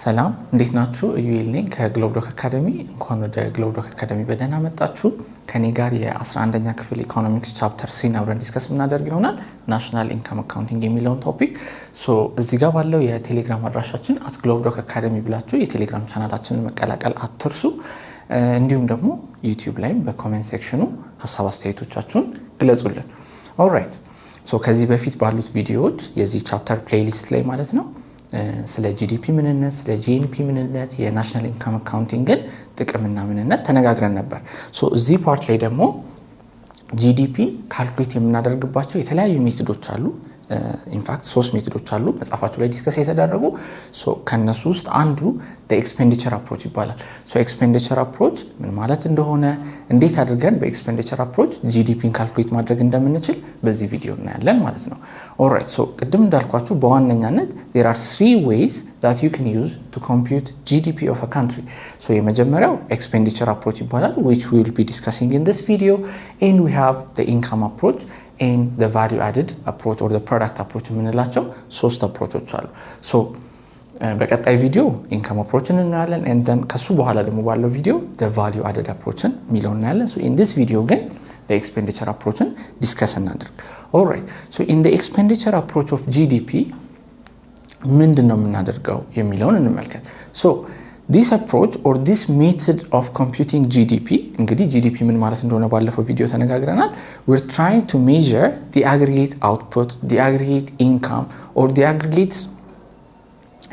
ሰላም እንዴት ናችሁ? ዩኤል ነኝ ከግሎብዶክ አካዳሚ። እንኳን ወደ ግሎብዶክ አካዳሚ በደህና መጣችሁ። ከኔ ጋር የ11ኛ ክፍል ኢኮኖሚክስ ቻፕተር 3 አብረን ዲስከስ እናደርግ ይሆናል። ናሽናል ኢንካም አካውንቲንግ የሚለውን ቶፒክ። እዚህ ጋር ባለው የቴሌግራም አድራሻችን @ግሎብዶክ አካዳሚ ብላችሁ የቴሌግራም ቻናላችንን መቀላቀል አትርሱ። እንዲሁም ደግሞ ዩቲዩብ ላይም በኮሜንት ሴክሽኑ ሐሳብ አስተያየቶቻችሁን ግለጹልን። ኦልራይት ከዚህ በፊት ባሉት ቪዲዮዎች የዚህ ቻፕተር ፕሌሊስት ላይ ማለት ነው ስለ ጂዲፒ ምንነት፣ ስለ ጂኤንፒ ምንነት፣ የናሽናል ኢንካም አካውንቲንግን ጥቅምና ምንነት ተነጋግረን ነበር። እዚህ ፓርት ላይ ደግሞ ጂዲፒ ካልኩሌት የምናደርግባቸው የተለያዩ ሜቶዶች አሉ። ኢንፋክት 3 ሜቶዶች አሉ መጽሐፋችሁ ላይ ዲስከስ የተደረጉ። ከነሱ ውስጥ አንዱ ኤክስፔንዲቸር አፕሮች ይባላል። ኤክስፔንዲቸር አፕሮች ምን ማለት እንደሆነ፣ እንዴት አድርገን በኤክስፔንዲቸር አፕሮች ጂዲፒን ካልኩሌት ማድረግ እንደምንችል በዚህ ቪዲዮ እናያለን ማለት ነው። ኦልራይት ቅድም እንዳልኳችሁ በዋነኛነት there are 3 ways that you can use to compute GDP of a country. የመጀመሪያው ኤክስፔንዲቸር አፕሮች ይባላል, which we will be discussing in this video, and we have the income approach and the value added approach or the product approach የምንላቸው 3 አፕሮቾች አሉ። በቀጣይ ቪዲዮ ኢንካም አፕሮችን እናያለን, and then ከሱ በኋላ ደግሞ ባለው ቪዲዮ the value added approachን ሚለው እናያለን. in this video ግን the expenditure approachን ዲስከስ እናደርግ. alright in the expenditure approach of GDP ምንድነው የምናደርገው የሚለውን እንመልከት. this approach or this method of computing GDP, እንግዲህ GDP ምን ማለት እንደሆነ ባለፈው ቪዲዮ ተነጋግረናል. we're trying to measure the aggregate output, the aggregate income or the aggregate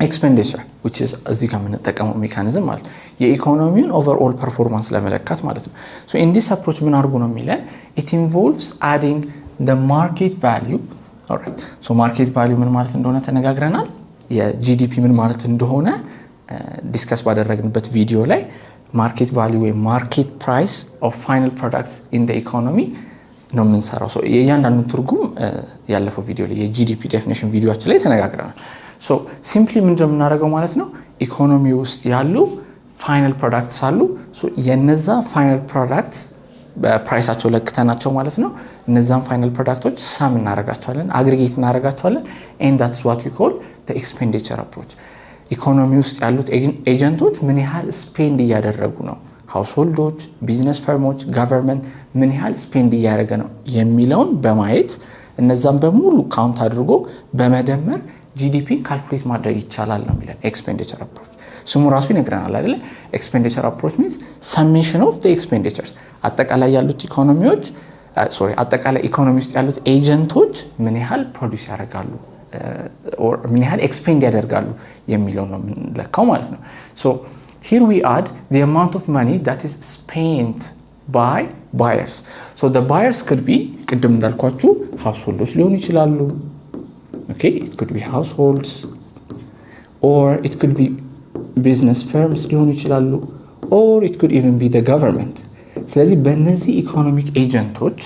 expenditure, which is እዚህ ጋር የምንጠቀመው ሜካኒዝም ማለት ነው የኢኮኖሚውን ኦቨርኦል ፐርፎርማንስ ለመለካት ማለት ነው. in this approach ምን አድርጉ ነው የሚለን, it involves adding the market value. alright market value ምን ማለት እንደሆነ ተነጋግረናል. የጂዲፒ ምን ማለት እንደሆነ ዲስከስ ባደረግንበት ቪዲዮ ላይ ማርኬት ቫልዩ ወይ ማርኬት ፕራይስ ኦፍ ፋይናል ፕሮዳክት ኢን ዘ ኢኮኖሚ ነው የምንሰራው። የእያንዳንዱ ትርጉም ያለፈው ቪዲዮ ላይ የጂዲፒ ዴፊኒሽን ቪዲዮአችን ላይ ተነጋግረናል. ሲምፕሊ ምንድነው የምናደርገው ማለት ነው ኢኮኖሚ ውስጥ ያሉ ፋይናል ፕሮዳክትስ አሉ. የነዛ ፋይናል ፕሮዳክትስ በፕራይሳቸው ለክተናቸው ማለት ነው እነዛን ፋይናል ፕሮዳክቶች ሳም እናደርጋቸዋለን, አግሪጌት እናደርጋቸዋለን, and that's what we call the expenditure approach. ኢኮኖሚ ውስጥ ያሉት ኤጀንቶች ምን ያህል ስፔንድ እያደረጉ ነው፣ ሃውስሆልዶች፣ ቢዝነስ ፈርሞች፣ ገቨርንመንት ምን ያህል ስፔንድ እያደረገ ነው የሚለውን በማየት እነዛን በሙሉ ካውንት አድርጎ በመደመር ጂዲፒን ካልኩሌት ማድረግ ይቻላል ነው የሚለን ኤክስፔንዲቸር አፕሮች። ስሙ ራሱ ይነግረናል አይደለ? ኤክስፔንዲቸር አፕሮች ሚንስ ሰሜሽን ኦፍ ዘ ኤክስፔንዲቸርስ፣ አጠቃላይ ያሉት ኢኮኖሚዎች አጠቃላይ ኢኮኖሚ ውስጥ ያሉት ኤጀንቶች ምን ያህል ፕሮዲዩስ ያደርጋሉ or ምን ያህል ኤክስፔንድ ያደርጋሉ የሚለው ነው የምንለካው ማለት ነው. here we add the amount of money that is spent by buyers. the buyers could be ቅድም እንዳልኳችሁ households ሊሆኑ ይችላሉ. okay it could be households or it could be business firms ሊሆኑ ይችላሉ or it could even be the government. ስለዚህ በእነዚህ ኢኮኖሚክ ኤጀንቶች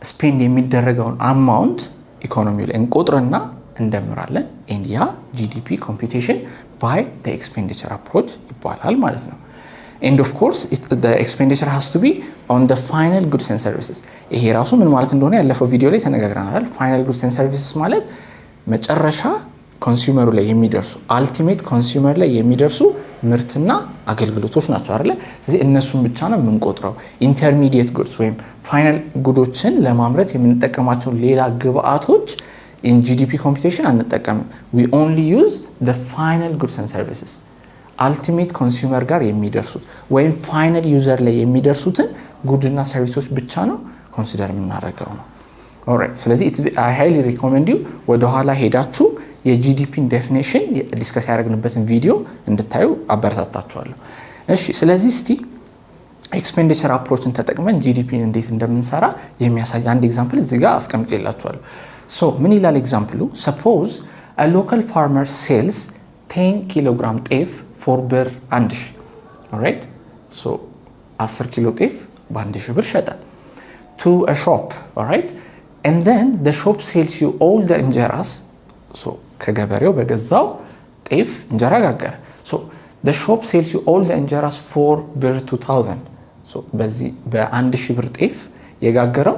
ስፔንድ የሚደረገውን አማውንት ኢኮኖሚ ላይ እንቆጥርና እንደምራለን. ኢንዲያ ጂዲፒ ኮምፒውቴሽን ባይ the expenditure approach ይባላል ማለት ነው. and of course the expenditure has to be on the final goods and services. ይሄ ራሱ ምን ማለት እንደሆነ ያለፈው ቪዲዮ ላይ ተነጋግረናል. final goods and services ማለት መጨረሻ ኮንሱመሩ ላይ የሚደርሱ አልቲሜት ኮንሱመር ላይ የሚደርሱ ምርትና አገልግሎቶች ናቸው አይደለ? ስለዚህ እነሱን ብቻ ነው የምንቆጥረው. ኢንተርሚዲየት ጉድስ ወይም ፋይናል ጉዶችን ለማምረት የምንጠቀማቸው ሌላ ግብአቶች in GDP computation አንጠቀምም. we only use the final goods and services. አልቲሜት ኮንሱመር ጋር የሚደርሱት ወይም ፋይናል ዩዘር ላይ የሚደርሱትን ጉድና ሰርቪሶች ብቻ ነው ኮንሲደር የምናደርገው ነው. alright ስለዚህ I highly recommend you ወደ ኋላ ሄዳችሁ የጂዲፒን ዴፊኒሽን ዲስከስ ያደረግንበትን ቪዲዮ እንድታዩ አበረታታችኋለሁ. እሺ ስለዚህ እስቲ ኤክስፔንዲቸር አፕሮችን ተጠቅመን ጂዲፒን እንዴት እንደምንሰራ የሚያሳይ አንድ ኤግዛምፕል እዚህ ጋር አስቀምጬላችኋለሁ. ምን ይላል ኤግዛምፕሉ? suppose a local farmer sells 10 ኪሎግራም ጤፍ for ብር 1000. alright 10 ኪሎ ጤፍ በ1000 ብር ሸጠ to a shop. alright and then the shop sells you all the እንጀራስ. ከገበሬው በገዛው ጤፍ እንጀራ ጋገረ. the shop sells you all the እንጀራስ for ብር 2000. በዚህ በ1000 ብር ጤፍ የጋገረው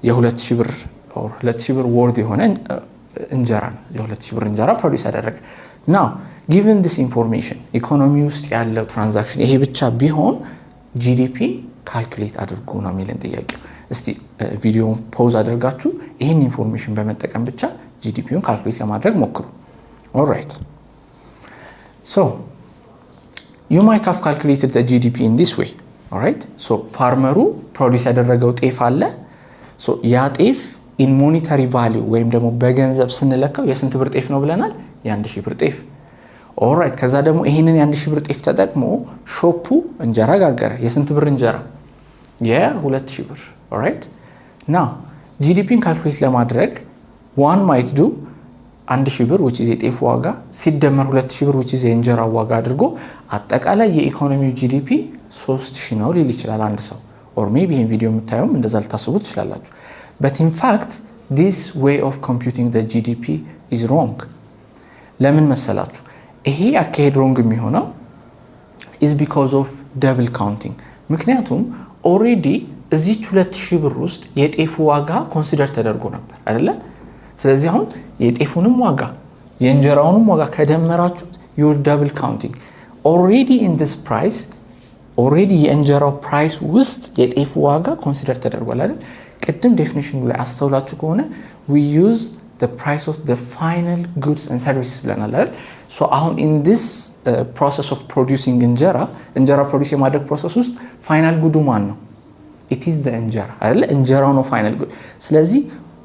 የ2000 ብር or 2000 ብር ወርድ የሆነ እንጀራ ነው. የ2000 ብር እንጀራ ፕሮዲዩስ ያደረገ. now given this information ኢኮኖሚ ውስጥ ያለው ትራንዛክሽን ይሄ ብቻ ቢሆን ጂዲፒ ካልኩሌት አድርጉ ነው የሚለን ጥያቄው። እስቲ ቪዲዮውን ፖዝ አድርጋችሁ ይሄን ኢንፎርሜሽን በመጠቀም ብቻ ጂዲፒውን ካልኩሌት ለማድረግ ሞክሩ። ኦልራይት so you might have calculated the GDP in this way. Alright, so ፋርመሩ ፕሮዲዩስ ያደረገው ጤፍ አለ። so ያ ጤፍ in monetary value ወይም ደግሞ በገንዘብ ስንለካው የስንት ብር ጤፍ ነው ብለናል? የ1000 ብር ጤፍ። ኦልራይት ከዛ ደግሞ ይሄንን የ1000 ብር ጤፍ ተጠቅሞ ሾፑ እንጀራ ጋገረ። የስንት ብር እንጀራ? የ2000 ብር። ኦልራይት now ጂዲፒን ካልኩሌት ለማድረግ one might do 1000 ብር which is የጤፍ ዋጋ ሲደመር 2000 ብር which is የእንጀራ ዋጋ አድርጎ አጠቃላይ የኢኮኖሚው ጂዲፒ 3000 ነው ሊል ይችላል አንድ ሰው። or maybe ይሄን ቪዲዮ የምታዩም እንደዛ ልታስቡ ትችላላችሁ። but in fact this way of computing the GDP is wrong. ለምን መሰላችሁ? ይሄ አካሄድ wrong የሚሆነው is because of double counting. ምክንያቱም already እዚች 2000 ብር ውስጥ የጤፍ ዋጋ ኮንሲደር ተደርጎ ነበር አይደለ? ስለዚህ አሁን የጤፉንም ዋጋ የእንጀራውንም ዋጋ ከደመራችሁት you're double counting. already in this price already የእንጀራው ፕራይስ ውስጥ የጤፉ ዋጋ ኮንሲደር ተደርጓል አይደል? ቅድም ዴፊኒሽኑ ላይ አስተውላችሁ ከሆነ we use the price of the final goods and services ብለናል አይደል? so አሁን in this process of producing እንጀራ ፕሮዲዩስ የማድረግ ፕሮሰስ ውስጥ ፋይናል ጉዱ ማን ነው? it is the እንጀራ አይደል? እንጀራው ነው ፋይናል ጉድ። ስለዚህ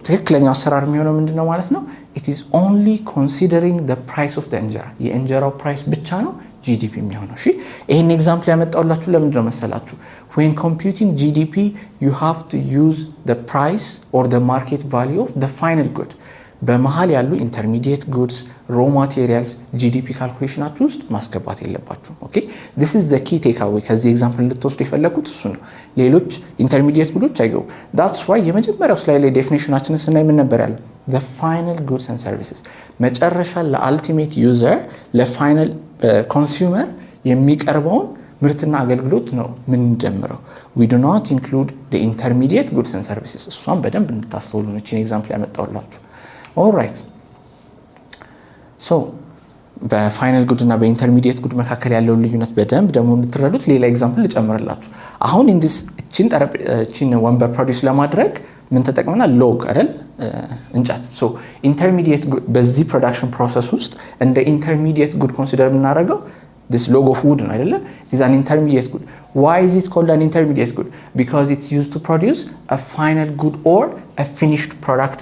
ትክክለኛው አሰራር የሚሆነው ምንድነው ማለት ነው? it is only considering the price of the እንጀራ የእንጀራው ፕራይስ ብቻ ነው GDP የሚሆነው። እሺ ይሄን ኤግዛምፕል ያመጣውላችሁ ለምንድነው መሰላችሁ? when computing GDP you have to use the price or the market value of the final good. በመሃል ያሉ ኢንተርሚዲየት ጉድስ raw materials GDP ካልኩሌሽናችሁ ውስጥ ማስገባት የለባችሁ። ኦኬ this is the key takeaway ከዚህ ኤግዛምፕል እንድትወስዱ የፈለኩት እሱ ነው። ሌሎች ኢንተርሚዲየት ጉዶች አይገቡ። that's why የመጀመሪያው ስላይድ ላይ ዴፊኒሽናችንን ስናይ ምን ነበር ያለው? the final goods and services መጨረሻ ለአልቲሜት ዩዘር ለፋይናል ኮንሱመር የሚቀርበውን ምርትና አገልግሎት ነው ምን እንደምረው። we do not include the intermediate goods and services። እሷን በደንብ እንድታስተውሉ ነው እቺን ኤግዛምፕል ያመጣውላችሁ። alright so በፋይናል ጉድ እና በኢንተርሚዲየት ጉድ መካከል ያለው ልዩነት በደንብ ደግሞ እንድትረዱት ሌላ ኤግዛምፕል ልጨምርላችሁ። አሁን እቺን ወንበር ፕሮዲዩስ ለማድረግ ምን ተጠቅመናል? ሎግ አይደል? እንጨት። so ኢንተርሚዲየት ጉድ በዚህ ፕሮዳክሽን ፕሮሰስ ውስጥ እንደ ኢንተርሚዲየት ጉድ ኮንሲደር የምናደርገው this log of wood ነው አይደለ? it is an intermediate good. why is it called an intermediate good? because it's used to produce a final good or a finished product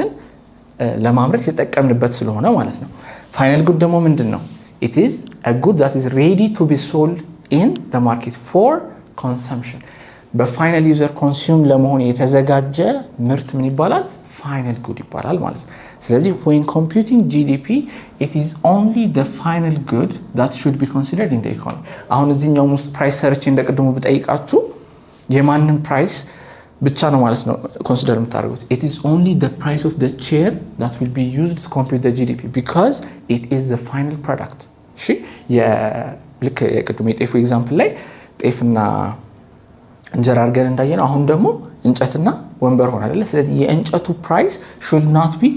ለማምረት የተጠቀምንበት ስለሆነ ማለት ነው። ፋይናል ጉድ ደግሞ ምንድነው? it is a good that is ready to be sold in the market for consumption. በፋይናል ዩዘር ኮንሱም ለመሆን የተዘጋጀ ምርት ምን ይባላል? ፋይናል ጉድ ይባላል ማለት ነው። ስለዚህ when computing GDP it is only the final good that should be considered in the economy. አሁን እዚህኛው ውስጥ ፕራይስ ሰርች እንደቀድሞ ብጠይቃችሁ የማንን ፕራይስ ብቻ ነው ማለት ነው ኮንሲደር የምታደርጉት? it is only the price of the chair that will be used to compute the GDP because it is the final product. እሺ ልክ የቀድሞ የጤፉ ኤግዛምፕል ላይ ጤፍና እንጀራ አድርገን እንዳየነው አሁን ደግሞ እንጨትና ወንበር ሆነ አይደል? ስለዚህ የእንጨቱ ፕራይስ should not be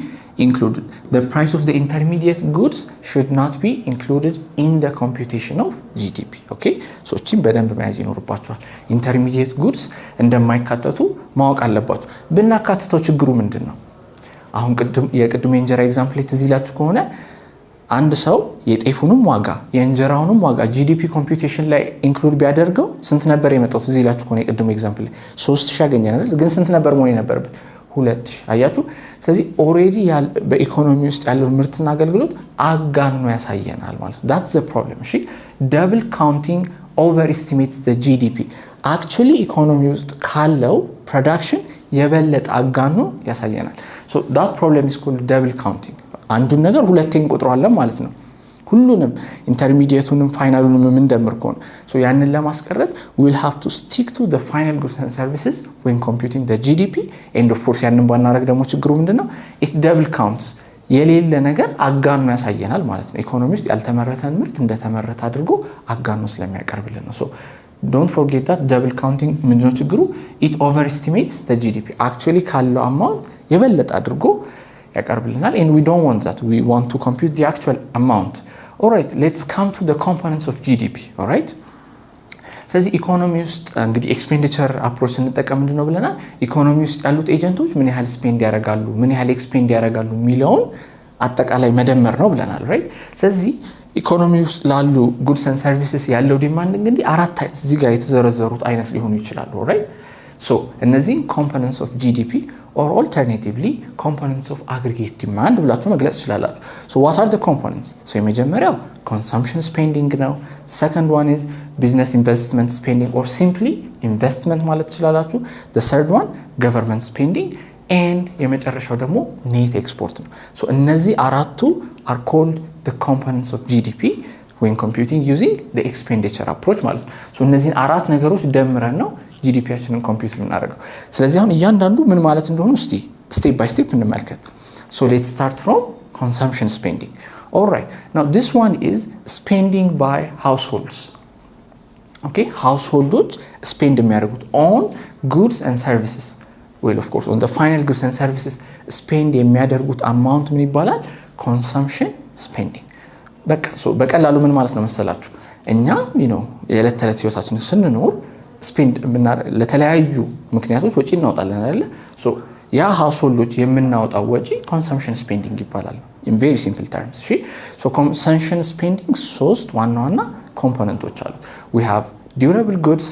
included. The price of the intermediate goods should not be included in the computation of GDP. okay so እቺን በደንብ መያዝ ይኖርባችኋል። intermediate goods እንደማይካተቱ ማወቅ አለባችሁ። ብናካተተው ችግሩ ምንድነው? አሁን የቅድሙ የእንጀራ ኤግዛምፕል ትዝ ይላችሁ ከሆነ አንድ ሰው የጤፉንም ዋጋ የእንጀራውንም ዋጋ GDP ኮምፒውቴሽን ላይ ኢንክሉድ ቢያደርገው ስንት ነበር የመጣው? ትዝ ይላችሁ ከሆነ የቅድሙ ኤግዛምፕል ላይ 3000 ያገኘን አይደል? ግን ስንት ነበር መሆን የነበረበት? 2000 አያችሁ። ስለዚህ ኦሬዲ በኢኮኖሚ ውስጥ ያለው ምርትና አገልግሎት አጋኖ ያሳየናል ማለት ነው። that's the problem. እሺ double counting overestimates the GDP. actually ኢኮኖሚ ውስጥ ካለው ፕሮዳክሽን የበለጠ አጋኖ ያሳየናል። so that problem is called double counting. አንዱን ነገር ሁለቴ እንቆጥረዋለን ማለት ነው። ሁሉንም ኢንተርሚዲየቱንም ፋይናሉንም ምን ደምር ከሆነ so ያንን ለማስቀረት we'll have to stick to the final goods and services when computing the GDP and of course ያንን ባናረግ ደግሞ ችግሩ ምንድነው? it double counts የሌለ ነገር አጋኖ ያሳየናል ማለት ነው። ኢኮኖሚ ውስጥ ያልተመረተን ምርት እንደተመረተ አድርጎ አጋኖ ስለሚያቀርብልን ነው። so don't forget that double counting ምንድነው ችግሩ? it overestimates the GDP. actually ካለው amount የበለጠ አድርጎ ያቀርብልናል and we don't want that. we want to compute the actual amount All right, let's come to the components of GDP. All right. ስለዚህ ኢኮኖሚ ውስጥ እንግዲህ ኤክስፔንዲቸር አፕሮች እንጠቀም እንደሆነ ብለናል ኢኮኖሚ ውስጥ ያሉት ኤጀንቶች ምን ያህል ስፔንድ ያደርጋሉ ምን ያህል ኤክስፔንድ ያደርጋሉ ሚሊዮን አጠቃላይ መደመር ነው ብለናል ራይት ስለዚህ ኢኮኖሚ ውስጥ ላሉ ጉድስ ኤንድ ሰርቪስስ ያለው ዲማንድ እንግዲህ አራት እዚህ ጋር የተዘረዘሩት አይነት ሊሆኑ ይችላሉ ራይት so እነዚህ components of GDP or alternatively components of aggregate demand ብላችሁ መግለጽ ይችላልላችሁ so what are the components so የመጀመሪያው consumption spending ነው second one is business investment spending or simply investment ማለት ይችላልላችሁ the third one government spending and የመጨረሻው ደግሞ net export ነው so እነዚህ አራቱ are called the components of GDP when computing using the expenditure approach ማለት ነው so እነዚህ አራት ነገሮች ደምረን ነው GDP ያችንን ኮምፒውት ልናደርገው ስለዚህ አሁን እያንዳንዱ ምን ማለት እንደሆነ እስቲ ስቴፕ ባይ ስቴፕ እንመልከት so let's start from consumption spending all right now this one is spending by households okay households spend የሚያደርጉት on goods and services well of course on the final goods and services spend የሚያደርጉት amount ምን ይባላል consumption spending በቃ so በቀላሉ ምን ማለት ነው መሰላችሁ እኛ you know የዕለት ተዕለት ህይወታችንን ስንኖር spend ለተለያዩ ምክንያቶች ወጪ እናወጣለን አይደል so ያ households የምናወጣው ወጪ consumption spending ይባላል in very simple terms እሺ so consumption spending ሶስት ዋና ኮምፖነንቶች አሉት we have durable goods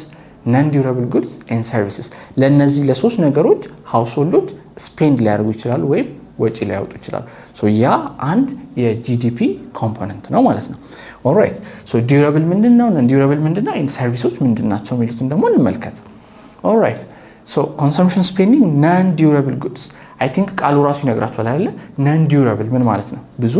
non durable goods and services ለነዚህ ለሶስት ነገሮች households spend ሊያደርጉ ይችላሉ ወይ ወጪ ሊያወጡ ይችላሉ so ያ አንድ የጂዲፒ ኮምፖነንት ነው ማለት ነው all right so durable ምንድነው non durable ምንድነው and services ምንድናቸው የሚሉትን ደግሞ እንመልከት all right so consumption spending non durable goods I think ቃሉ ራሱ ይነግራችኋል አይደል non durable ምን ማለት ነው ብዙ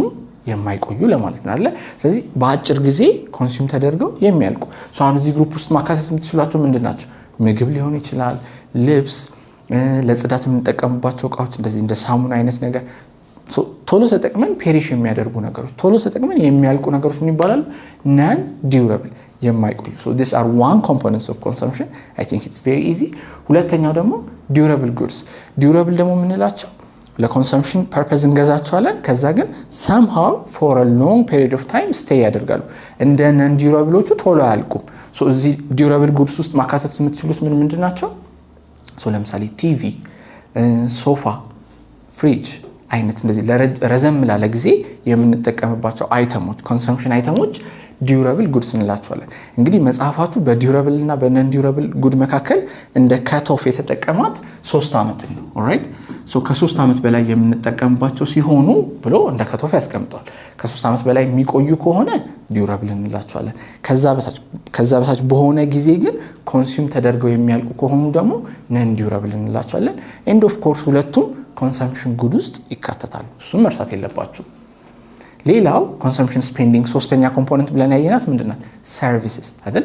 የማይቆዩ ለማለት ነው አይደል ስለዚህ በአጭር ጊዜ ኮንሱም ተደርገው የሚያልቁ so አሁን እዚህ ግሩፕ ውስጥ ማካተት የምትችላቸው ምንድናቸው ምግብ ሊሆን ይችላል ልብስ ለጽዳት የምንጠቀምባቸው እቃዎች እንደዚህ እንደ ሳሙና አይነት ነገር so ቶሎ ተጠቅመን ፔሪሽ የሚያደርጉ ነገሮች ቶሎ ተጠቅመን የሚያልቁ ነገሮች ምን ይባላሉ non durable የማይቆዩ so these are one components of consumption I think it's very easy ሁለተኛው ደግሞ durable goods durable ደግሞ ምንላቸው ለኮንሰምፕሽን ፐርፐዝ እንገዛቸዋለን ከዛ ግን somehow for a long period of time stay ያደርጋሉ እንደ non durableዎቹ ቶሎ አያልቁም so እዚህ durable goods ውስጥ ማካተት የምትችሉት ምንድናቸው so ለምሳሌ ቲቪ ሶፋ ፍሪጅ አይነት እንደዚህ ለረዘም ላለ ጊዜ የምንጠቀምባቸው አይተሞች ኮንሰምፕሽን አይተሞች durable goods እንላቸዋለን እንግዲህ መጽሐፋቱ በdurable እና በnon durable good መካከል እንደ cut off የተጠቀማት 3 አመት ነው alright so ከ3 አመት በላይ የምንጠቀምባቸው ሲሆኑ ብሎ እንደ cut off ያስቀምጣል ከ3 አመት በላይ የሚቆዩ ከሆነ durable እንላቸዋለን ከዛ በታች በሆነ ጊዜ ግን ኮንሱም ተደርገው የሚያልቁ ከሆኑ ደግሞ non durable እንላቸዋለን and of course ሁለቱም consumption good ውስጥ ይካተታሉ እሱም መርሳት የለባችሁ ሌላው consumption spending ሶስተኛ ኮምፖነንት ብለን ያየናት ምንድነው services አይደል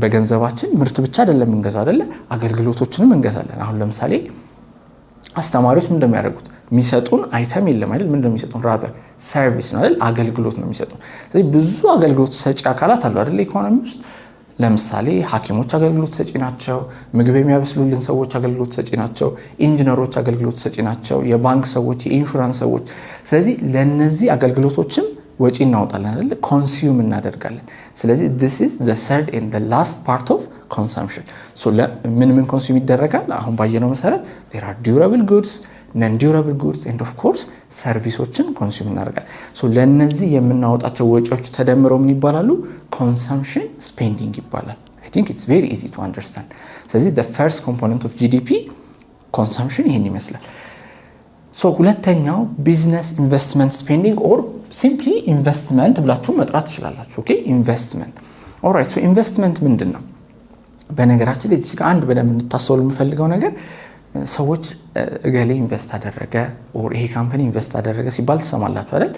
በገንዘባችን ምርት ብቻ አይደለም እንገዛው አይደል አገልግሎቶችንም እንገዛለን አሁን ለምሳሌ አስተማሪዎች ምን እንደሚያደርጉት የሚሰጡን አይተም የለም አይደል ምን እንደሚሰጡን rather service ነው አይደል አገልግሎት ነው የሚሰጡን ስለዚህ ብዙ አገልግሎት ሰጪ አካላት አሉ አይደል ኢኮኖሚ ውስጥ ለምሳሌ ሐኪሞች አገልግሎት ሰጪ ናቸው ምግብ የሚያበስሉልን ሰዎች አገልግሎት ሰጪ ናቸው ኢንጂነሮች አገልግሎት ሰጪ ናቸው የባንክ ሰዎች የኢንሹራንስ ሰዎች ስለዚህ ለነዚህ አገልግሎቶችም ወጪ እናወጣለን አይደል ኮንሱም እናደርጋለን ስለዚህ this is the third and the last part of consumption so ምን ኮንሱም ይደረጋል አሁን ባየነው መሰረት there are durable goods non durable goods and of course serviceዎችን ኮንሱም እናደርጋለን so ለነዚህ የምናወጣቸው ወጪዎች ተደምረው ምን ይባላሉ consumption spending ይባላል I think it's very easy to understand ስለዚህ the first component of GDP consumption ይሄን ይመስላል so ሁለተኛው business investment spending or simply investment ብላችሁ መጥራት ትችላላችሁ okay investment all right so investment ምንድነው በነገራችን ላይ እዚህ ጋር አንድ በደንብ እንድታስተውሉ የምፈልገው ነገር ሰዎች እገሌ ኢንቨስት አደረገ or ይሄ ካምፓኒ ኢንቨስት አደረገ ሲባል ተሰማላችሁ አይደል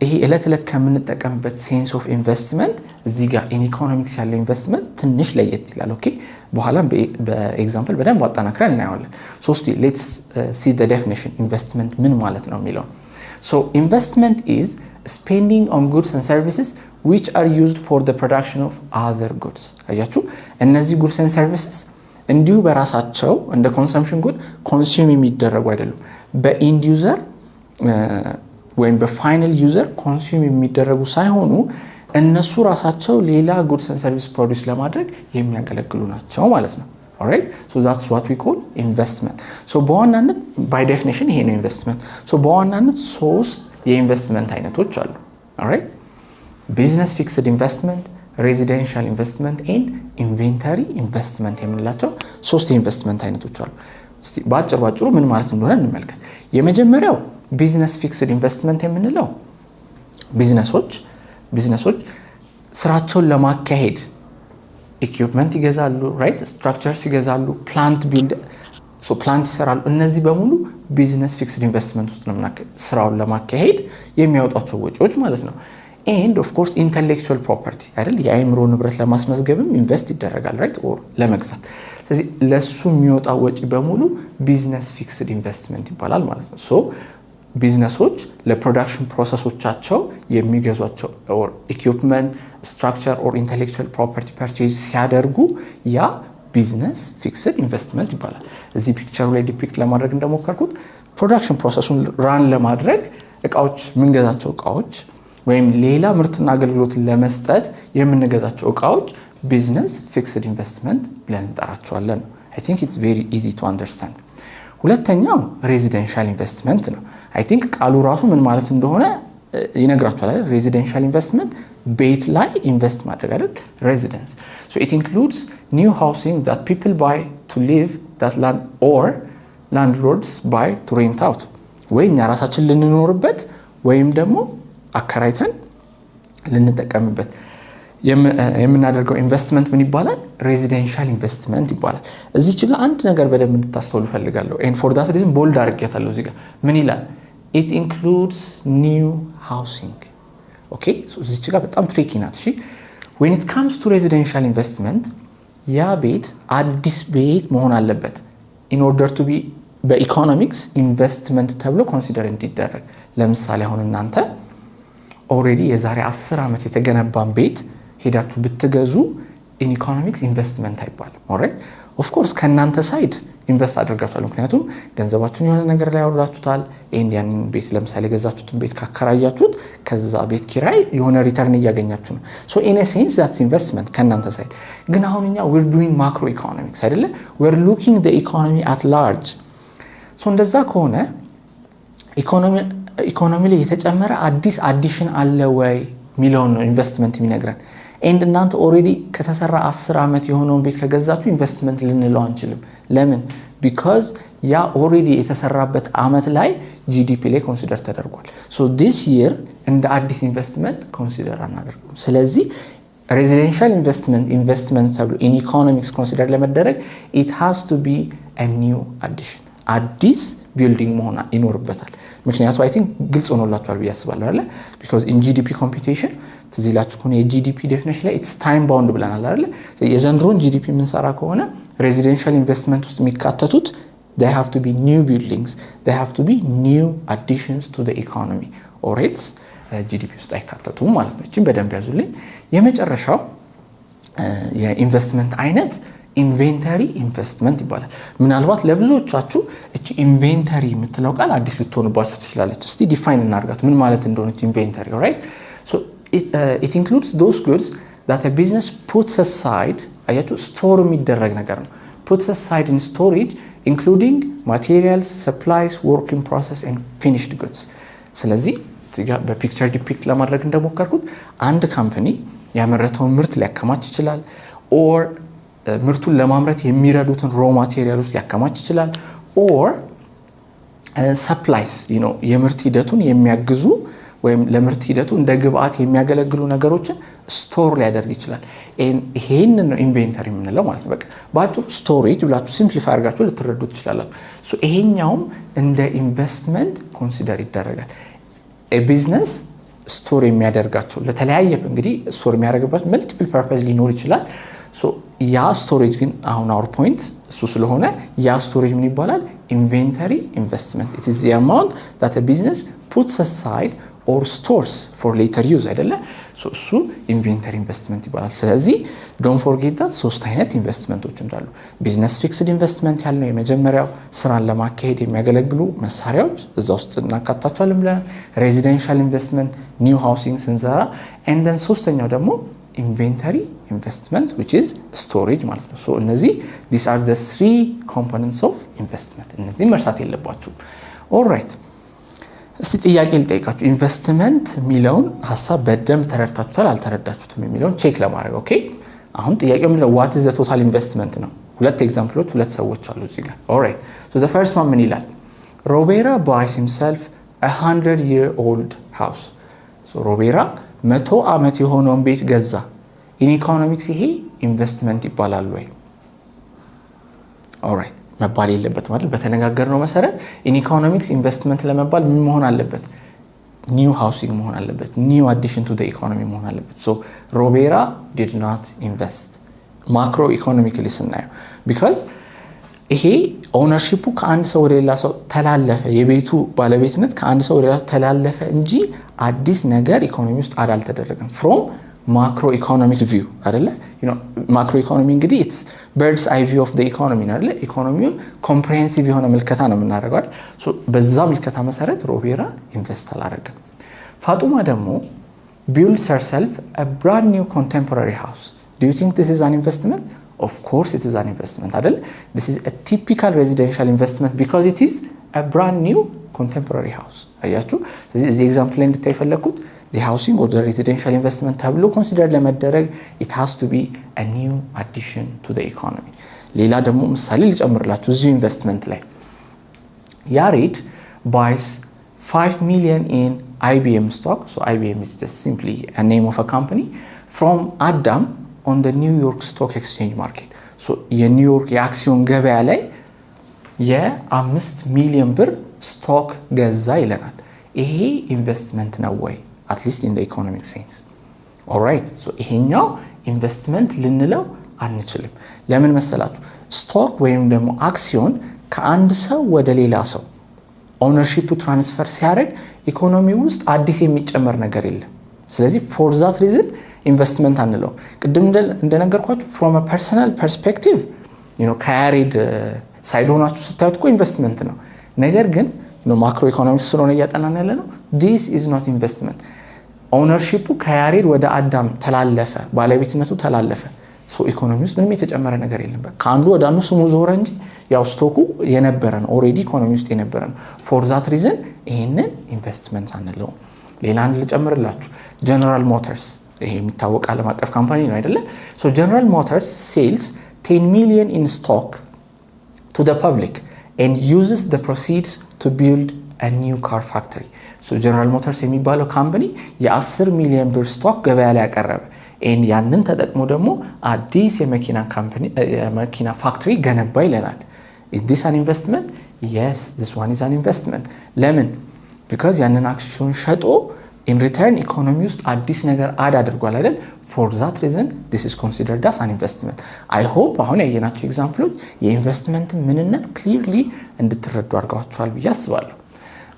ይሄ እለት ከምንጠቀምበት ሴንስ ኦፍ ኢንቨስትመንት እዚህ ጋር ኢን ኢኮኖሚክስ ያለው ኢንቨስትመንት ትንሽ ለየት ይላል ኦኬ በኋላም በኤግዛምፕል በደንብ አጣናክረን እናያለን so let's see the definition investment ምን ማለት ነው የሚለው so investment is spending on goods and services which are used for the production of other goods አያችሁ እነዚህ goods and services እንዲሁ በራሳቸው እንደ consumption good consume የሚደረጉ አይደሉም በኢንድ ዩዘር ወይም በፋይናል ዩዘር ኮንሱም የሚደረጉ ሳይሆኑ እነሱ ራሳቸው ሌላ ጉድስ ኤንድ ሰርቪስ ፕሮዲዩስ ለማድረግ የሚያገለግሉ ናቸው ማለት ነው። alright, so that's what we call investment. so በዋናነት by definition ይሄ ነው investment. so በዋናነት ሶስት የኢንቨስትመንት አይነቶች አሉ። alright, business fixed investment, residential investment and inventory investment የምንላቸው ሶስት የኢንቨስትመንት አይነቶች አሉ። እስቲ ባጭሩ ምን ማለት እንደሆነ እንመልከት። የመጀመሪያው ቢዝነስ ፊክስድ ኢንቨስትመንት የምንለው ቢዝነሶች ስራቸውን ለማካሄድ ኢኩዊፕመንት ይገዛሉ፣ ራይት ስትራክቸርስ ይገዛሉ፣ ፕላንት ይሰራሉ። እነዚህ በሙሉ ቢዝነስ ፊክስድ ኢንቨስትመንት ውስጥ ነው ስራውን ለማካሄድ የሚያወጣቸው ወጪዎች ማለት ነው። and of course intellectual property አይደል የአይምሮ ንብረት ለማስመዝገብም ኢንቨስት ይደረጋል ራይት ኦር ለመግዛት። ስለዚህ ለሱ የሚወጣው ወጪ በሙሉ ቢዝነስ ፊክስድ ኢንቨስትመንት ይባላል ማለት ነው። ሶ ቢዝነሶች ለፕሮዳክሽን ፕሮሰሶቻቸው የሚገዟቸው ኦር ኢኩዊፕመንት ስትራክቸር ኦር ኢንተሌክቹዋል ፕሮፐርቲ ፐርቼዝ ሲያደርጉ ያ ቢዝነስ ፊክስድ ኢንቨስትመንት ይባላል። እዚህ ፒክቸሩ ላይ ዲፒክት ለማድረግ እንደሞከርኩት ፕሮዳክሽን ፕሮሰሱን ራን ለማድረግ ምንገዛቸው እቃዎች ወይም ሌላ ምርትና አገልግሎት ለመስጠት የምንገዛቸው እቃዎች ቢዝነስ ፊክስድ ኢንቨስትመንት ብለን እንጠራቸዋለን። I think it's very easy to understand. ሁለተኛው ሬዚደንሻል ኢንቨስትመንት ነው። I think ቃሉ ራሱ ምን ማለት እንደሆነ ይነግራችኋል አይደል? ሬዚደንሻል ኢንቨስትመንት ቤት ላይ ኢንቨስት ማድረግ አይደል? residence. So it includes new housing that people buy to live that land or landlords buy to rent out. ወይኛ ራሳችን ልንኖርበት ወይም ደግሞ አከራይተን ልንጠቀምበት የምናደርገው ኢንቨስትመንት ምን ይባላል? ሬዚደንሻል ኢንቨስትመንት ይባላል። እዚች ጋር አንድ ነገር በደንብ እንድታስተውሉ ፈልጋለሁ። and for that reason ቦልድ አድርጌያታለሁ። እዚህ ጋር ምን ይላል? it includes new housing. okay, so እዚች ጋር በጣም ትሪኪ ናት። እሺ when it comes to residential investment ያ ቤት አዲስ ቤት መሆን አለበት in order to be በኢኮኖሚክስ ኢንቨስትመንት ተብሎ ኮንሲደር እንዲደረግ። ለምሳሌ አሁን እናንተ ኦሬዲ የዛሬ 10 ዓመት የተገነባን ቤት ሄዳችሁ ብትገዙ ኢን ኢኮኖሚክስ ኢንቨስትመንት አይባልም። ኦልራይት ኦፍ ኮርስ ከናንተ ሳይድ ኢንቨስት አድርጋችኋል፣ ምክንያቱም ገንዘባችሁን የሆነ ነገር ላይ አውርዳችሁታል። ኢንዲያን ቤት ለምሳሌ ገዛችሁትን ቤት ካከራያችሁት ከዛ ቤት ኪራይ የሆነ ሪተርን እያገኛችሁ ነው። ሶ ኢን ኤ ሴንስ ዛትስ ኢንቨስትመንት ከናንተ ሳይድ። ግን አሁን እኛ we're doing macro economics አይደለ? we're looking the economy at large. ሶ እንደዛ ከሆነ ኢኮኖሚ ላይ የተጨመረ አዲስ አዲሽን አለ ወይ ሚሊዮን ነው ኢንቨስትመንት የሚነግረን። and እናንተ ኦሬዲ ከተሰራ 10 ዓመት የሆነውን ቤት ከገዛችሁ ኢንቨስትመንት ልንለው አንችልም። ለምን? because ያ ኦሬዲ የተሰራበት ዓመት ላይ ጂዲፒ ላይ ኮንሲደር ተደርጓል። so this year እንደ አዲስ ኢንቨስትመንት ኮንሲደር አናደርግም። ስለዚህ residential investment ተብሎ in economics ኮንሲደር ለመደረግ it has to be a new addition አዲስ ቢልዲንግ መሆን ይኖርበታል። ምክንያቱም አይ ቲንክ ግልጽ ሆኖላችኋል ብዬ አስባለሁ አይደል? because in GDP computation ትዝላችሁ ከሆነ የጂዲፒ ዴፊኒሽን ላይ it's time bound ብለናል አይደል? የዘንድሮን ጂዲፒ ምን ሰራ ከሆነ residential investment ውስጥ የሚካተቱት they have to be new buildings, they have to be new additions to the economy or else GDP ውስጥ አይካተቱም ማለት ነው። እቺን በደንብ ያዙልኝ። የመጨረሻው የኢንቨስትመንት አይነት ኢንቬንተሪ ኢንቨስትመንት ይባላል። ምናልባት ለብዙዎቻችሁ እቺ ኢንቬንተሪ የምትለው ቃል አዲስ ልትሆንባችሁ ትችላለች። እስቲ ዲፋይን እናርጋት ምን ማለት እንደሆነች ኢንቬንተሪ። ኦልራይት ሶ it includes those goods that a business puts aside አያችሁ ስቶር የሚደረግ ነገር ነው። puts aside in storage including materials, supplies, work in process and finished goods. ስለዚህ በፒክቸር ዲፒክት ለማድረግ እንደሞከርኩት አንድ ካምፓኒ ያመረተውን ምርት ሊያከማች ይችላል or ምርቱን ለማምረት የሚረዱትን ሮ ማቴሪያሎች ሊያከማች ይችላል or supplies የምርት ሂደቱን የሚያግዙ ወይም ለምርት ሂደቱ እንደ ግብአት የሚያገለግሉ ነገሮችን ስቶር ሊያደርግ ይችላል። ይሄንን ነው ኢንቬንተሪ የምንለው ማለት ነው። በቃ ባጭሩ ስቶሬጅ ብላችሁ ሲምፕሊፋይ አድርጋችሁ ልትረዱት ትችላላችሁ። ሶ ይሄኛውም እንደ ኢንቨስትመንት ኮንሲደር ይደረጋል። ቢዝነስ ስቶር የሚያደርጋቸው ለተለያየ እንግዲህ ስቶር የሚያደርግበት መልቲፕል ፐርፐዝ ሊኖር ይችላል። ሶ ያ ስቶሬጅ ግን አሁን አወር ፖይንት እሱ ስለሆነ ያ ስቶሬጅ ምን ይባላል? ኢንቬንተሪ ኢንቨስትመንት. It is the amount that a business puts aside or stores for later use አይደለ እሱ ኢንቨንተሪ ኢንቨስትመንት ይባላል ስለዚህ don't forget that ሶስት አይነት ኢንቨስትመንቶች እንዳሉ ቢዝነስ ፊክስድ ኢንቨስትመንት ያልነው የመጀመሪያው ስራን ለማካሄድ የሚያገለግሉ መሳሪያዎች እዛ ውስጥ እናካታቸዋለን ብለን ሬዚደንሻል ኢንቨስትመንት ኒው ሃውሲንግ ስንሰራ and then ሶስተኛው ደግሞ inventory investment which is storage ማለት ነው so እነዚህ these are the three components of investment እነዚህ መርሳት የለባችሁም all right እስቲ ጥያቄ ልጠይቃችሁ ኢንቨስትመንት ሚለውን ሐሳብ በደም ተረድታችኋል አልተረዳችሁትም የሚለውን ቼክ ለማድረግ ኦኬ አሁን ጥያቄው ምንድነው what is the total investment ነው ሁለት ኤግዛምፕሎች ሁለት ሰዎች አሉ እዚህ ጋር all right so the first one ምን ይላል Robera buys himself a 100-year-old house so Robera 100 ዓመት የሆነውን ቤት ገዛ in economics ይሄ ኢንቨስትመንት ይባላል ወይ all right መባል የለበት ማለት በተነጋገርነው መሰረት in economics ኢንቨስትመንት ለመባል ምን መሆን አለበት new housing መሆን አለበት new addition to the economy መሆን አለበት so Robera did not invest macro economically ስናየው because ይሄ ownership ከአንድ ሰው ወደ ሌላ ሰው ተላለፈ የቤቱ ባለቤትነት ከአንድ ሰው ወደ ሌላ ተላለፈ እንጂ አዲስ ነገር ኢኮኖሚ ውስጥ አልተደረገም from macroeconomic view አይደለ you know macroeconomy እንግዲህ it's bird's eye view of the economy አይደለ ኢኮኖሚውን comprehensive የሆነ መልከታ ነው የምናደርገው አይደል so በዛ መልከታ መሰረት Robera ኢንቨስት አላደረገም ፋጡማ ደግሞ builds herself a brand new contemporary house do you think this is an investment of course it is an investment አይደል this is a typical residential investment because it is a brand new contemporary house አያችሁ ስለዚህ እዚህ ኤግዛምፕል ላይ እንድታይፈለኩት the housing or the residential investment ተብሎ ኮንሲደር ለመደረግ it has to be a new addition to the economy ሌላ ደግሞ ምሳሌ ልጨምርላችሁ እዚህ ኢንቨስትመንት ላይ Yared buys 5 million in IBM stock so IBM is just simply a name of a company from Adam on the New York Stock Exchange market so የኒውዮርክ የአክሲዮን ገበያ ላይ የ5 ሚሊዮን ብር ስቶክ ገዛ ይለናል ይሄ ኢንቨስትመንት ነው ወይ at least in the economic sense all right so ይሄኛው ኢንቨስትመንት ልንለው አንችልም ለምን መሰላችሁ ስቶክ ወይም ደግሞ አክሲዮን ከአንድ ሰው ወደ ሌላ ሰው ኦነርሺፕ ትራንስፈር ሲያደርግ ኢኮኖሚ ውስጥ አዲስ የሚጨመር ነገር የለም ስለዚህ for that reason ኢንቨስትመንት አንለው ቅድም እንደነገርኳችሁ from a personal perspective you know ካሪድ ሳይድ ሆናችሁ ስታዩት እኮ ኢንቨስትመንት ነው ነገር ግን ነው ማክሮ ኢኮኖሚክስ ስለሆነ ያጠናን ያለ ነው this is not investment ownership ከያሬድ ወደ አዳም ተላለፈ ባለቤትነቱ ተላለፈ ሶ ኢኮኖሚ ውስጥ ምንም የተጨመረ ነገር የለም ከአንዱ ወደ አንዱ ስሙ ዞረ እንጂ ያው ስቶኩ የነበረ ነው ኦሬዲ ኢኮኖሚ ውስጥ የነበረ ነው for that reason ይሄንን ኢንቨስትመንት አንለው ሌላ አንድ ልጨምርላችሁ General Motors ይሄ የሚታወቅ ዓለም አቀፍ ካምፓኒ ነው አይደለ so General Motors sells 10 million in stock to the public and uses the proceeds to build a new car factory so General Motors የሚባለው ካምፓኒ የ10 ሚሊዮን ብር ስቶክ ገበያ ላይ ያቀረበ and ያንን ተጠቅሞ ደግሞ አዲስ የመኪና ፋክተሪ ገነባ ይለናል is this an investment yes this one is an investment ለምን because ያንን አክሲዮን ሸጦ in return economy ውስጥ አዲስ ነገር አድ አድርጓል አይደል for that reason this is considered as an investment I hope አሁን ያየናቸው ኤግዛምፕሎች የኢንቨስትመንት ምንነት clearly እንድትረዱ አድርጋችኋል ብዬ አስባለሁ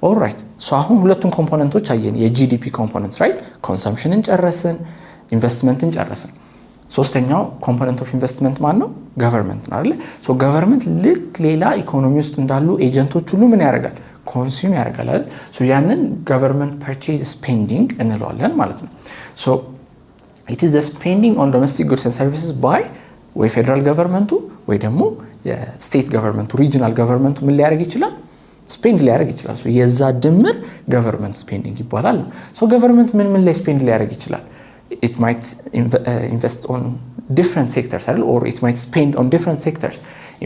all right so አሁን ሁለቱን ኮምፖነንቶች አየን የጂዲፒ ኮምፖነንትስ right ኮንሰምፕሽንን ጨረስን ኢንቨስትመንትን ጨረስን ሶስተኛው ኮምፖነንት ኦፍ ኢንቨስትመንት ማን ነው ገቨርንመንት ነው አይደል so ገቨርንመንት ልክ ሌላ ኢኮኖሚ ውስጥ እንዳሉ ኤጀንቶች ሁሉ ምን ያደርጋል consume ያደርጋል አይደል so ያንን government purchase spending እንለዋለን ማለት ነው so it is the spending on domestic goods and services by ወይ federal government ወይ ደግሞ የstate government regional government ምን ሊያደርግ ይችላል spend ሊያደርግ ይችላል so የዛ ድምር government spending ይባላል so government ምን ላይ spend ሊያደርግ ይችላል it might invest on different sectors or it might spend on different sectors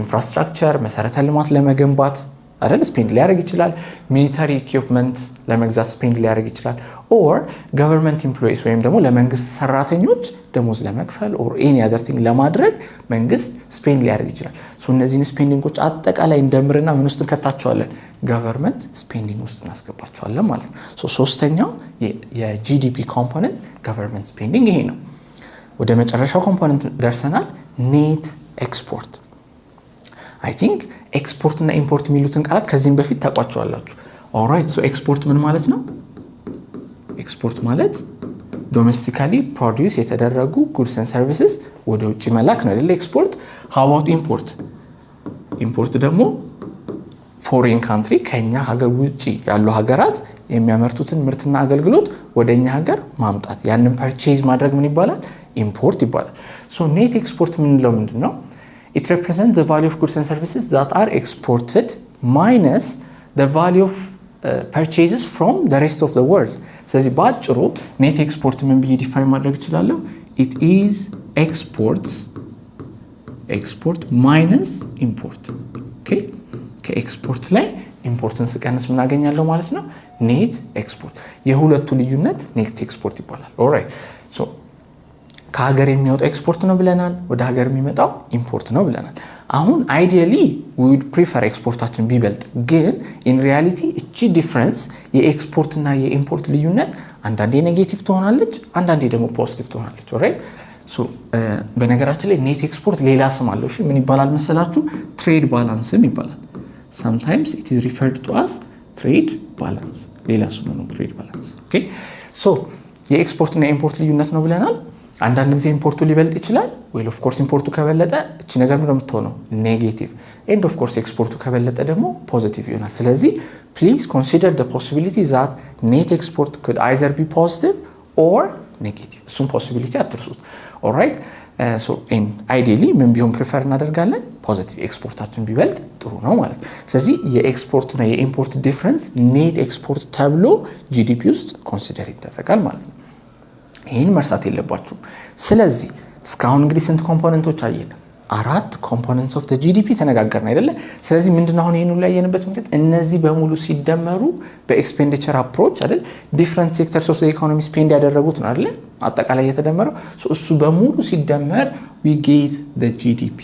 infrastructure መሰረተ ልማት ለመገንባት አይደል ስፔንድ ሊያደርግ ይችላል ሚሊታሪ ኢኩዊፕመንት ለመግዛት ስፔንድ ሊያደርግ ይችላል or government employees ወይም ደግሞ ለመንግስት ሰራተኞች ደሞዝ ለመክፈል or any other thing ለማድረግ መንግስት ስፔንድ ሊያደርግ ይችላል so እነዚህን ስፔንዲንጎች አጠቃላይ እንደምርና ምን ውስጥ እንከታቸዋለን government spending ውስጥ እናስገባቸዋለን ማለት ነው so ሶስተኛው የጂዲፒ ኮምፖነንት government spending ይሄ ነው ወደ መጨረሻው ኮምፖነንት ደርሰናል net export I think export እና import የሚሉትን ቃላት ከዚህም በፊት ታቋቸዋላችሁ all right so export ምን ማለት ነው ኤክስፖርት ማለት ዶሜስቲካሊ ፕሮዲዩስ የተደረጉ ጉድስ ኤንድ ሰርቪስስ ወደ ውጪ መላክ ነው አይደል ኤክስፖርት how about ኢምፖርት ደግሞ ፎሬን ካንትሪ ከኛ ሀገር ውጪ ያሉ ሀገራት የሚያመርቱትን ምርትና አገልግሎት ወደኛ ሀገር ማምጣት ያንን ፐርቼዝ ማድረግ ምን ይባላል ኢምፖርት ይባላል ሶ ኔት ኤክስፖርት ምንድነው it represents the value of goods and services that are exported minus the value of purchases from the rest of the world ስለዚህ ባጭሩ ኔት ኤክስፖርት ምን ብዬ ዲፋይን ማድረግ እችላለሁ it is export minus import okay ከኤክስፖርት ላይ ኢምፖርትን ስቀንስ ምን አገኛለሁ ማለት ነው ኔት ኤክስፖርት የሁለቱ ልዩነት ኔት ኤክስፖርት ይባላል ኦልራይት ሶ ከሀገር የሚወጣው ኤክስፖርት ነው ብለናል ወደ ሀገር የሚመጣው ኢምፖርት ነው ብለናል አሁን አይዲያሊ we would prefer ኤክስፖርታችን ቢበልጥ ግን in reality እቺ ዲፈረንስ የኤክስፖርት እና የኢምፖርት ልዩነት አንዳንዴ ኔጌቲቭ ትሆናለች አንዳንዴ ደግሞ ፖዚቲቭ ትሆናለች ኦልራይት ሶ በነገራችን ላይ ኔት ኤክስፖርት ሌላ ስም አለው እሺ ምን ይባላል መሰላችሁ ትሬድ ባላንስም ይባላል sometimes it is referred to as trade balance ሌላ ስሙ ነው trade balance okay so የኤክስፖርት እና ኢምፖርት ልዩነት ነው ብለናል አንዳንድ ጊዜ ኢምፖርቱ ሊበልጥ ይችላል well of course ኢምፖርቱ ከበለጠ እቺ ነገር ምንድነው የምትሆነው ኔጌቲቭ and of course ኤክስፖርቱ ከበለጠ ደግሞ ፖዚቲቭ ይሆናል ስለዚህ please consider the possibility that net export could either be positive or negative እሱም possibility አትርሱት all right so in ideally ምን ቢሆን ፕሪፈር እናደርጋለን ፖዚቲቭ ኤክስፖርታችን ቢበልጥ ጥሩ ነው ማለት ነው ስለዚህ የኤክስፖርት እና የኢምፖርት ዲፈረንስ ኔት ኤክስፖርት ተብሎ ጂዲፒ ውስጥ ኮንሲደር ይደረጋል ማለት ነው ይሄን መርሳት የለባችሁም ስለዚህ እስካሁን እንግዲህ ስንት ኮምፖነንቶች አየን አራት ኮምፖነንትስ ኦፍ ዘ ጂዲፒ ተነጋገርን አይደለ ስለዚህ ምንድነው አሁን ይሄን ላይ ያየንበት ምክንያት እነዚህ በሙሉ ሲደመሩ በኤክስፔንዲቸር አፕሮች አይደል ዲፈረንት ሴክተርስ ኦፍ ዘ ኢኮኖሚ ስፔንድ ያደረጉት ነው አይደል አጠቃላይ የተደመረው እሱ በሙሉ ሲደመር we get the GDP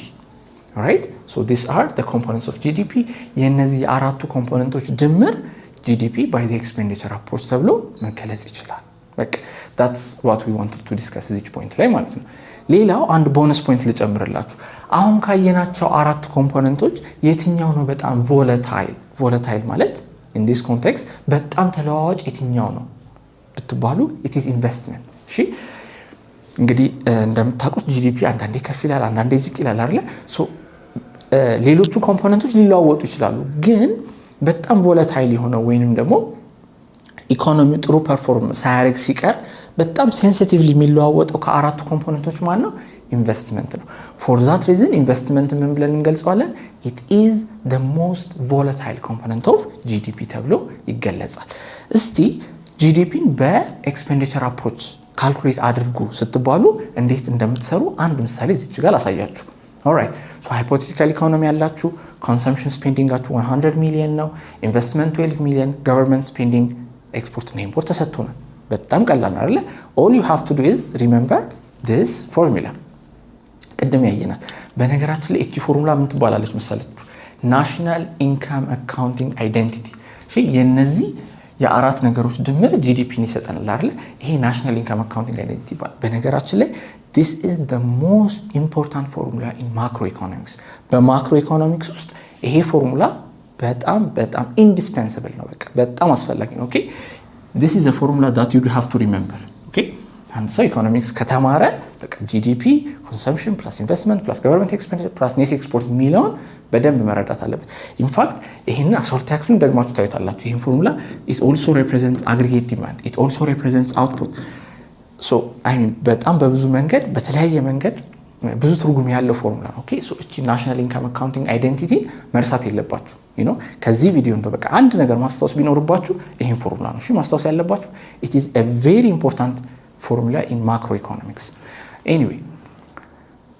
alright so these are the components of GDP የነዚህ አራቱ ኮምፖነንቶች ድምር GDP by the expenditure approach ተብሎ መገለጽ ይችላል በቃ that's what we wanted to discuss this point ላይ ማለት ነው ሌላው አንድ ቦነስ ፖይንት ልጨምርላችሁ አሁን ካየናቸው አራት ኮምፖነንቶች የትኛው ነው በጣም volatile ማለት in this context በጣም ተለዋዋጭ የትኛው ነው ብትባሉ it is investment እሺ እንግዲህ እንደምታውቁት ጂዲፒ አንዳንዴ ከፍ ይላል አንዳንዴ ዝቅ ይላል አይደል ሶ ሌሎቹ ኮምፖነንቶች ሊለዋወጡ ይችላሉ ግን በጣም volatile የሆነ ወይንም ደግሞ ኢኮኖሚው ጥሩ ፐርፎርም ሳያረግ ሲቀር በጣም ሴንሲቲቭሊ የሚለዋወጠው ከአራቱ ኮምፖነንቶች ማለት ነው ኢንቨስትመንት ነው for that reason ኢንቨስትመንት ምን ብለን እንገልጸዋለን it is the most volatile component of GDP ተብሎ ይገለጻል እስቲ ጂዲፒን በኤክስፔንዲቸር አፕሮች ካልኩሌት አድርጉ ስትባሉ እንዴት እንደምትሰሩ አንድ ምሳሌ እዚህ ጋር አሳያችሁ alright so hypothetical economy ያላችሁ consumption spending አችሁ 100 million ነው investment 12 million government spending export እና import ተሰጥቶናል በጣም ቀላል ነው አይደል all you have to do is remember this formula ቀደም ያየናት በነገራችን ላይ እቺ ፎርሙላ ምን ትባላለች መሰላችሁ ናሽናል ኢንካም አካውንቲንግ አይደንቲቲ እሺ የነዚህ የአራት ነገሮች ድምር ጂዲፒን ይሰጠናል አይደል ይሄ ናሽናል ኢንካም አካውንቲንግ አይደንቲቲ ይባላል በነገራችን ላይ this is the most important formula in macroeconomics በማክሮኢኮኖሚክስ ውስጥ ይሄ ፎርሙላ በጣም indispensable ነው በጣም አስፈላጊ ነው ኦኬ this is a formula that you have to remember okay and so economics ከተማረ በቃ GDP consumption plus investment plus government expenditure plus net export ሚሊዮን በደንብ መረዳት አለበት in fact ይሄን አሶርት ያክፍን ደግማችሁ ታዩታላችሁ ይሄን ፎርሙላ it also represents aggregate demand it also represents output so I mean በጣም በብዙ መንገድ በተለያየ መንገድ ብዙ ትርጉም ያለው ፎርሙላ ነው ኦኬ ሶ እቺ ናሽናል ኢንካም አካውንቲንግ አይደንቲቲ መርሳት የለባችሁ you know ከዚህ ቪዲዮ በቃ አንድ ነገር ማስተዋወስ ቢኖርባችሁ ይሄን ፎርሙላ ነው እሺ ማስተዋወስ ያለባችሁ it is a very important formula in macroeconomics anyway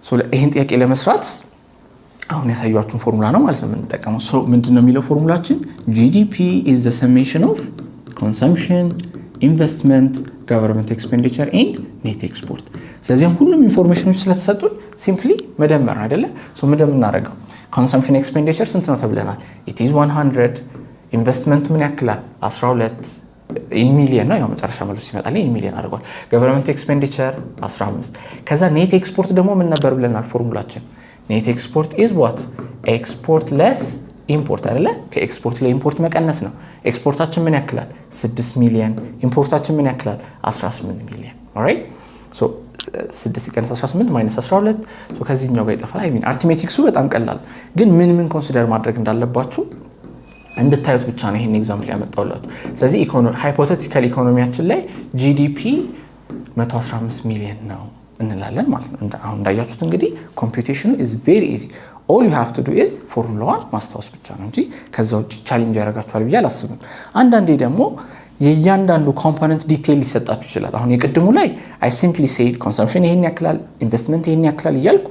so ይሄን ጥያቄ ለመስራት አሁን ያሳያችሁን ፎርሙላ ነው ማለት ነው የምንጠቀመው ሶ ምንድነው የሚለው ፎርሙላችን GDP is the summation of consumption investment government expenditure and net export ስለዚህ ሁሉም ኢንፎርሜሽኖች ስለተሰጡን ሲምፕሊ መደመር ነው አይደለ ሶ ምንድነው እናደርገው consumption expenditure ስንት ነው ተብለናል it is 100 investment ምን ያክላል 12 in million ነው ያው መጨረሻ መልሱ ይመጣል in million አድርጓል government expenditure 15 ከዛ net export ደግሞ ምን ነበር ብለናል ፎርሙላችን net export is what export less ኢምፖርት አይደለ ከኤክስፖርት ላይ ኢምፖርት መቀነስ ነው ኤክስፖርታችን ምን ያክላል 6 ሚሊዮን ኢምፖርታችን ምን ያክላል 18 ሚሊዮን ኦልራይት ሶ 6 ሲቀነስ 18 ማይነስ 12 ሶ ከዚህኛው ጋር ይጠፋል አይ ሚን አርትሜቲክሱ በጣም ቀላል ግን ምን ኮንሲደር ማድረግ እንዳለባችሁ እንድታዩት ብቻ ነው ይሄን ኤግዛምፕል ያመጣውላችሁ ስለዚህ ሃይፖቴቲካል ኢኮኖሚያችን ላይ ጂዲፒ 115 ሚሊዮን ነው እንላለን ማለት ነው አሁን እንዳያችሁት እንግዲህ ኮምፒውቴሽኑ is very easy all you have to do is ፎርሙላዋን ማስታወስ ብቻ ነው እንጂ ከዛው ቻሌንጅ ያደርጋችኋል ብዬ አላስብም አንዳንዴ ደግሞ የእያንዳንዱ ኮምፖነንት ዲቴል ሊሰጣችሁ ይችላል አሁን የቅድሙ ላይ I simply said consumption ይሄን ያክላል ኢንቨስትመንት ይሄን ያክላል ይያልኩ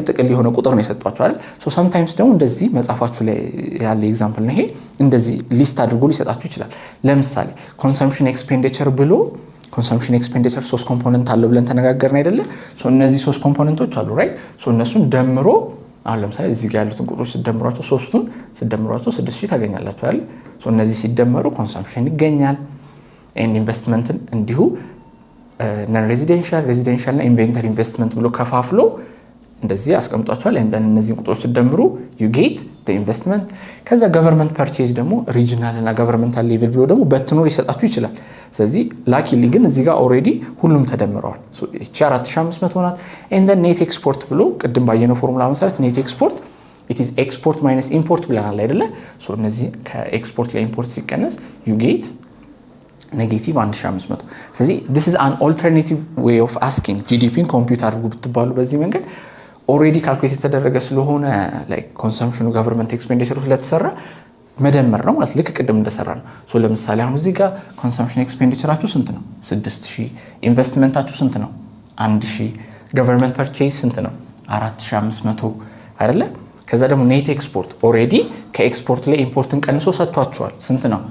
ጥቅል የሆነ ቁጥር ነው የሰጣችሁ አይደል ሶ sometimes ደግሞ እንደዚህ መጻፋችሁ ላይ ያለ ኤግዛምፕል ነው ይሄ እንደዚህ ሊስት አድርጎ ሊሰጣችሁ ይችላል ለምሳሌ consumption expenditure ብሎ consumption expenditure 3 ኮምፖነንት አለው ብለን ተነጋገርን አይደለ ሶ እነዚህ 3 ኮምፖነንቶች አሉ ራይት ሶ እነሱን ደምሮ አሁን ለምሳሌ እዚህ ጋር ያሉትን ቁጥሮች ሲደምሯቸው 3ቱን ሲደምሯቸው 6000 ታገኛላችሁ አይደል ሶ እነዚህ ሲደመሩ consumption ይገኛል and investment እንዲሁ non residential እና inventory investment ብሎ ከፋፍሎ እንደዚህ አስቀምጧቸዋል and then እነዚህ ቁጥሮች ሲደምሩ you get the investment ከዛ government purchase ደግሞ regional እና governmental level ብሎ ደግሞ በትኖ ሊሰጣችሁ ይችላል ስለዚህ ላኪሊ ግን እዚህ ጋር ኦሬዲ ሁሉም ተደምረዋል ሶ እቺ 4500 ናት and then net export ብሎ ቅድም ባየነው ፎርሙላ መሰረት net export it is export minus import ብለናል አይደለ ሶ እነዚህ ከኤክስፖርት ላይ ኢምፖርት ሲቀነስ you get negative 1500 ስለዚህ this is an alternative way of asking GDP ኮምፒውት አድርጉ ብትባሉ በዚህ መንገድ already calculate የተደረገ ስለሆነ like consumption government expenditure ስለተሰራ መደመር ነው ማለት ልክ ቅድም እንደሰራ ነው ሶ ለምሳሌ አሁን እዚህ ጋር consumption expenditureአችሁ ስንት ነው 6000 ኢንቨስትመንታችሁ ስንት ነው 1000 government purchase ስንት ነው 4500 አይደለ ከዛ ደግሞ net export already ከኤክስፖርት ላይ ኢምፖርትን ቀንሶ ሰጥቷቸዋል ስንት ነው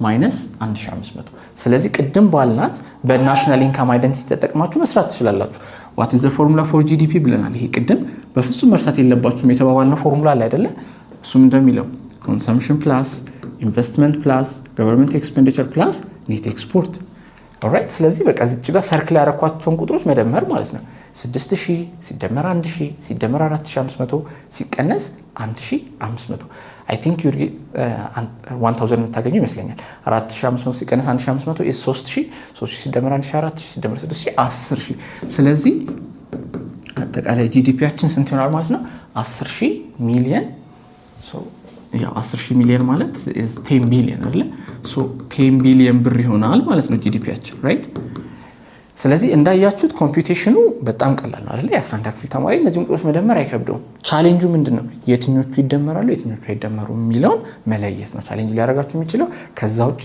minus 1500 ስለዚህ ቅድም ባልናት በናሽናል ኢንካም አይደንቲቲ ተጠቅማችሁ መስራት ትችላላችሁ what is the formula for GDP ብለናል ይሄ ቅድም በፍጹም መርሳት የለባችሁም የተባባልነው ፎርሙላ ላይ አይደለ እሱም እንደሚለው consumption plus investment plus government expenditure plus net export alright ስለዚህ በቃ እዚህ ጋር ሰርክል ያረኳቸውን ቁጥሮች መደመር ማለት ነው 6000 ሲደመር 1000 ሲደመር 4500 ሲቀነስ 1500 I think you get 1000 የምታገኙ ይመስለኛል 4500 ሲቀነስ 1500 is 3000 3000 ሲደመር 1400 ሲደመር 6000 10000 ስለዚህ አጠቃላይ ጂዲፒያችን ስንት ይሆናል ማለት ነው 10000 ሚሊዮን so ያው 10000 ሚሊዮን ማለት is 10 billion አይደል so 10 billion ብር ይሆናል ማለት ነው ጂዲፒያችን right ስለዚህ እንዳያችሁት ኮምፒውቴሽኑ በጣም ቀላል ነው አይደል የ11 ክፍል ተማሪ እነዚህን ቁጥሮች መደመር አይከብደውም ቻሌንጁ ምንድነው የትኞቹ ይደመራሉ የትኞቹ አይደመሩም የሚለውን መለየት ነው ቻሌንጅ ሊያደርጋችሁ የሚችለው ከዛ ውጪ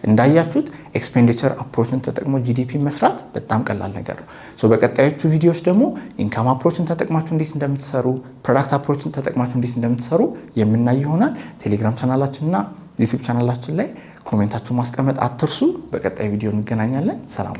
እንዳያችሁት ኤክስፔንዲቸር አፕሮችን ተጠቅሞ ጂዲፒ መስራት በጣም ቀላል ነገር ነው ሶ በቀጣዮቹ ቪዲዮዎች ደግሞ ኢንካም አፕሮችን ተጠቅማችሁ እንዴት እንደምትሰሩ ፕሮዳክት አፕሮችን ተጠቅማችሁ እንዴት እንደምትሰሩ የምናይ ይሆናል ቴሌግራም ቻናላችንና ዩቲዩብ ቻናላችን ላይ ኮሜንታችሁን ማስቀመጥ አትርሱ በቀጣይ ቪዲዮ እንገናኛለን ሰላም